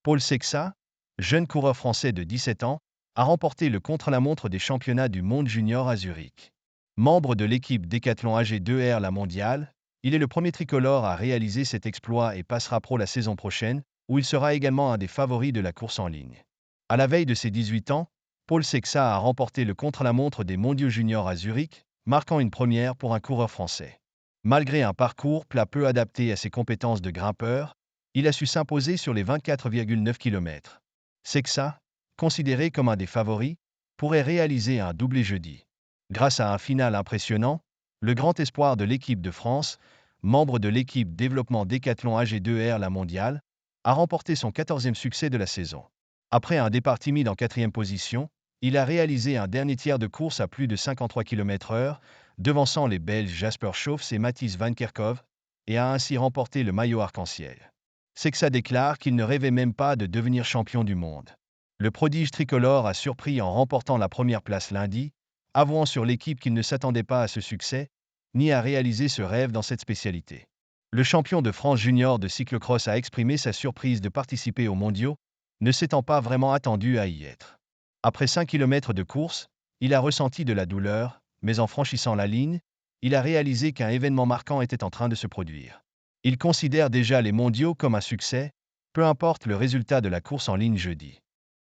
Paul Sexa, jeune coureur français de 17 ans, a remporté le contre-la-montre des championnats du monde junior à Zurich. Membre de l'équipe Décathlon AG2R La Mondiale, il est le premier tricolore à réaliser cet exploit et passera pro la saison prochaine, où il sera également un des favoris de la course en ligne. À la veille de ses 18 ans, Paul Sexa a remporté le contre-la-montre des mondiaux juniors à Zurich, marquant une première pour un coureur français. Malgré un parcours plat peu adapté à ses compétences de grimpeur, il a su s'imposer sur les 24,9 km. Sexa, considéré comme un des favoris, pourrait réaliser un doublé jeudi. Grâce à un final impressionnant, le grand espoir de l'équipe de France, membre de l'équipe développement Décathlon AG2R La Mondiale, a remporté son 14e succès de la saison. Après un départ timide en 4e position, il a réalisé un dernier tiers de course à plus de 53 km/h, devançant les Belges Jasper Schoofs et Matthijs van Kerkhove, et a ainsi remporté le maillot arc-en-ciel. Sexa déclare qu'il ne rêvait même pas de devenir champion du monde. Le prodige tricolore a surpris en remportant la première place lundi, avouant sur l'équipe qu'il ne s'attendait pas à ce succès, ni à réaliser ce rêve dans cette spécialité. Le champion de France junior de cyclocross a exprimé sa surprise de participer aux mondiaux, ne s'étant pas vraiment attendu à y être. Après 5 km de course, il a ressenti de la douleur, mais en franchissant la ligne, il a réalisé qu'un événement marquant était en train de se produire. Il considère déjà les mondiaux comme un succès, peu importe le résultat de la course en ligne jeudi.